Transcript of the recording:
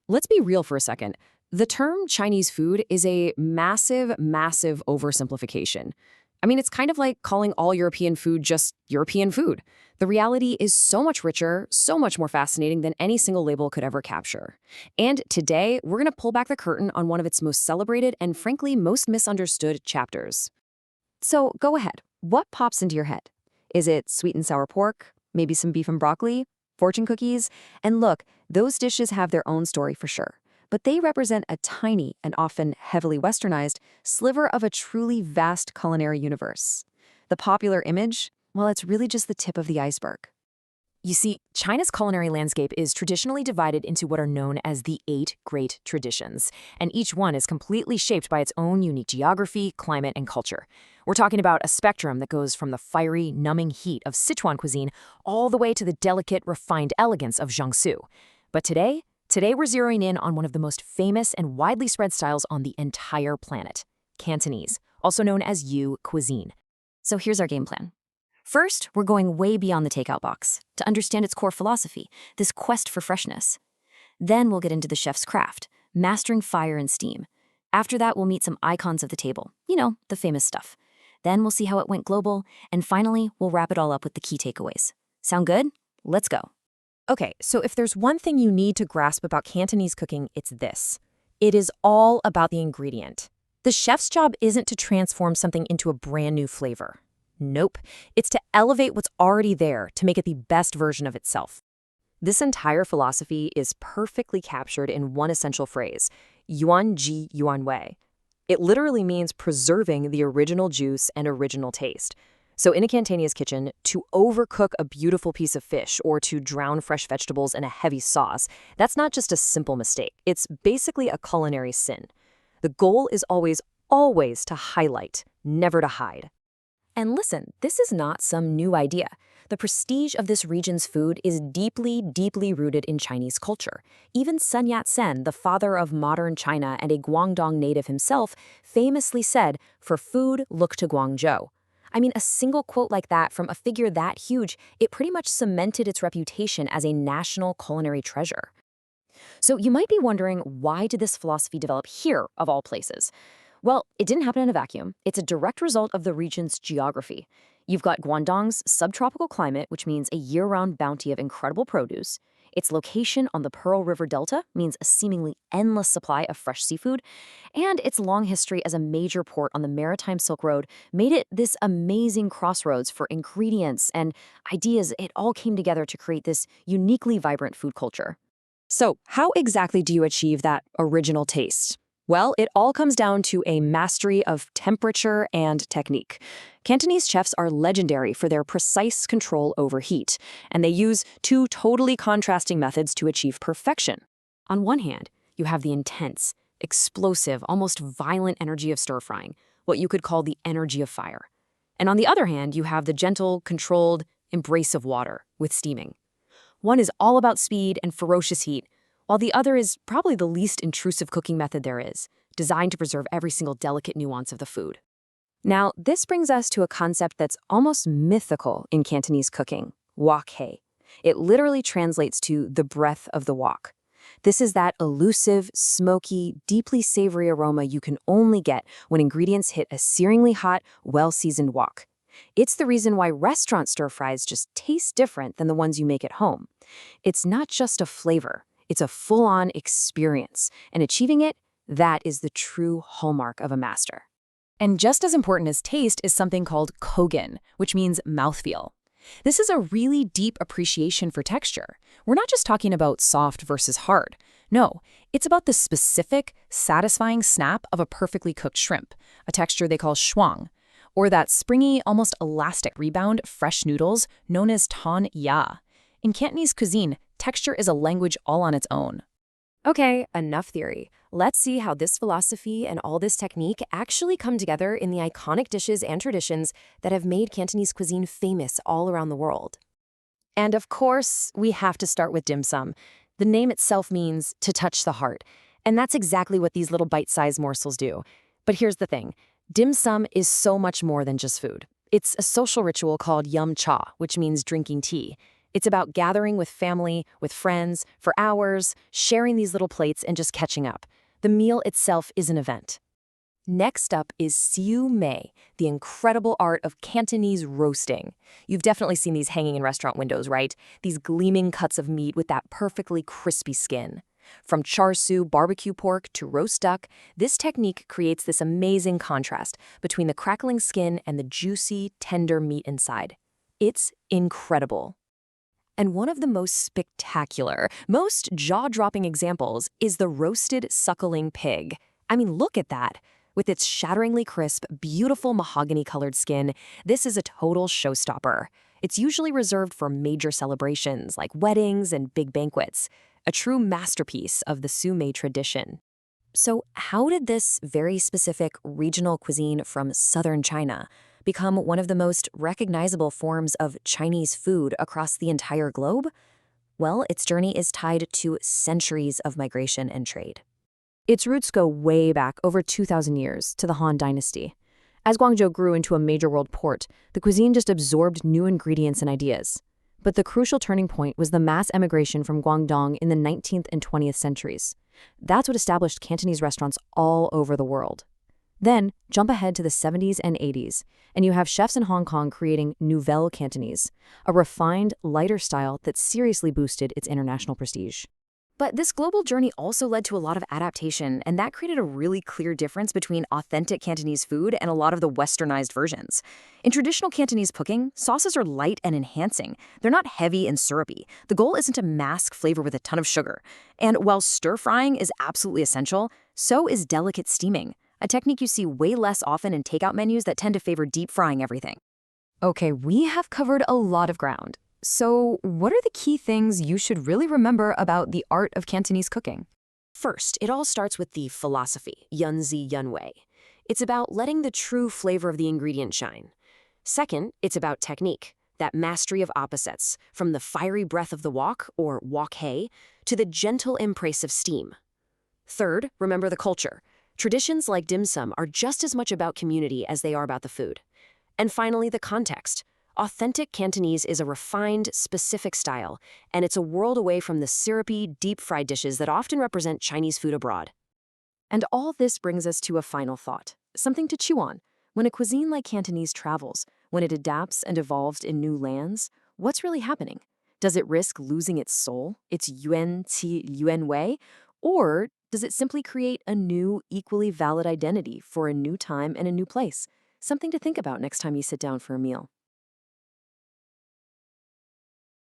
Let's be real for a second. The term Chinese food is a massive, massive oversimplification. I mean, it's kind of like calling all European food just European food. The reality is so much richer, so much more fascinating than any single label could ever capture. And today, we're going to pull back the curtain on one of its most celebrated and frankly most misunderstood chapters. So go ahead. What pops into your head? Is it sweet and sour pork? Maybe some beef and broccoli? Fortune cookies? And look, those dishes have their own story for sure. But they represent a tiny and often heavily westernized sliver of a truly vast culinary universe. The popular image? Well, it's really just the tip of the iceberg. You see, China's culinary landscape is traditionally divided into what are known as the 8 great traditions, and each one is completely shaped by its own unique geography, climate, and culture. We're talking about a spectrum that goes from the fiery, numbing heat of Sichuan cuisine all the way to the delicate, refined elegance of Jiangsu. But today we're zeroing in on one of the most famous and widely spread styles on the entire planet, Cantonese, also known as Yu cuisine. So here's our game plan. First, we're going way beyond the takeout box to understand its core philosophy, this quest for freshness. Then we'll get into the chef's craft, mastering fire and steam. After that, we'll meet some icons of the table, the famous stuff. Then we'll see how it went global, and finally, we'll wrap it all up with the key takeaways. Sound good? Let's go. Okay, so if there's one thing you need to grasp about Cantonese cooking, it's this. It is all about the ingredient. The chef's job isn't to transform something into a brand new flavor. Nope, it's to elevate what's already there to make it the best version of itself. This entire philosophy is perfectly captured in one essential phrase, yuan ji yuan wei. It literally means preserving the original juice and original taste. So in a Cantonese kitchen, to overcook a beautiful piece of fish or to drown fresh vegetables in a heavy sauce, that's not just a simple mistake. It's basically a culinary sin. The goal is always to highlight, never to hide. And listen, this is not some new idea. The prestige of this region's food is deeply, deeply rooted in Chinese culture. Even Sun Yat-sen, the father of modern China and a Guangdong native himself, famously said, "For food, look to Guangzhou." I mean, a single quote like that from a figure that huge, it pretty much cemented its reputation as a national culinary treasure. So you might be wondering, why did this philosophy develop here, of all places? Well, it didn't happen in a vacuum. It's a direct result of the region's geography. You've got Guangdong's subtropical climate, which means a year-round bounty of incredible produce. Its location on the Pearl River Delta means a seemingly endless supply of fresh seafood. And its long history as a major port on the maritime Silk Road made it this amazing crossroads for ingredients and ideas. It all came together to create this uniquely vibrant food culture. So, how exactly do you achieve that original taste? Well, it all comes down to a mastery of temperature and technique. Cantonese chefs are legendary for their precise control over heat, and they use 2 totally contrasting methods to achieve perfection. On one hand, you have the intense, explosive, almost violent energy of stir-frying, what you could call the energy of fire. And on the other hand, you have the gentle, controlled embrace of water with steaming. One is all about speed and ferocious heat, while the other is probably the least intrusive cooking method there is, designed to preserve every single delicate nuance of the food. Now, this brings us to a concept that's almost mythical in Cantonese cooking, wok hei. It literally translates to the breath of the wok. This is that elusive, smoky, deeply savory aroma you can only get when ingredients hit a searingly hot, well-seasoned wok. It's the reason why restaurant stir-fries just taste different than the ones you make at home. It's not just a flavor. It's a full-on experience, and achieving it, that is the true hallmark of a master. And just as important as taste is something called kogen, which means mouthfeel. This is a really deep appreciation for texture. We're not just talking about soft versus hard. No, it's about the specific, satisfying snap of a perfectly cooked shrimp, a texture they call shuang, or that springy, almost elastic rebound fresh noodles known as ton ya. In Cantonese cuisine, texture is a language all on its own. Okay, enough theory. Let's see how this philosophy and all this technique actually come together in the iconic dishes and traditions that have made Cantonese cuisine famous all around the world. And of course, we have to start with dim sum. The name itself means to touch the heart, and that's exactly what these little bite-sized morsels do. But here's the thing. Dim sum is so much more than just food. It's a social ritual called yum cha, which means drinking tea. It's about gathering with family, with friends, for hours, sharing these little plates and just catching up. The meal itself is an event. Next up is siu mei, the incredible art of Cantonese roasting. You've definitely seen these hanging in restaurant windows, right? These gleaming cuts of meat with that perfectly crispy skin. From char siu barbecue pork to roast duck, this technique creates this amazing contrast between the crackling skin and the juicy, tender meat inside. It's incredible. And one of the most spectacular, most jaw-dropping examples is the roasted suckling pig. I mean, look at that. With its shatteringly crisp, beautiful mahogany-colored skin, this is a total showstopper. It's usually reserved for major celebrations like weddings and big banquets, a true masterpiece of the siu mei tradition. So how did this very specific regional cuisine from southern China become one of the most recognizable forms of Chinese food across the entire globe? Well, its journey is tied to centuries of migration and trade. Its roots go way back, over 2,000 years, to the Han Dynasty. As Guangzhou grew into a major world port, the cuisine just absorbed new ingredients and ideas. But the crucial turning point was the mass emigration from Guangdong in the 19th and 20th centuries. That's what established Cantonese restaurants all over the world. Then, jump ahead to the 70s and 80s, and you have chefs in Hong Kong creating Nouvelle Cantonese, a refined, lighter style that seriously boosted its international prestige. But this global journey also led to a lot of adaptation, and that created a really clear difference between authentic Cantonese food and a lot of the westernized versions. In traditional Cantonese cooking, sauces are light and enhancing. They're not heavy and syrupy. The goal isn't to mask flavor with a ton of sugar. And while stir-frying is absolutely essential, so is delicate steaming, a technique you see way less often in takeout menus that tend to favor deep-frying everything. Okay, we have covered a lot of ground. So, what are the key things you should really remember about the art of Cantonese cooking? First, it all starts with the philosophy, Yunzi Yunwei. It's about letting the true flavor of the ingredient shine. Second, it's about technique, that mastery of opposites, from the fiery breath of the wok, or wok hei, to the gentle embrace of steam. Third, remember the culture. Traditions like dim sum are just as much about community as they are about the food. And finally, the context. Authentic Cantonese is a refined, specific style, and it's a world away from the syrupy, deep-fried dishes that often represent Chinese food abroad. And all this brings us to a final thought, something to chew on. When a cuisine like Cantonese travels, when it adapts and evolves in new lands, what's really happening? Does it risk losing its soul, its yuan qi yuan wei, or does it simply create a new, equally valid identity for a new time and a new place? Something to think about next time you sit down for a meal.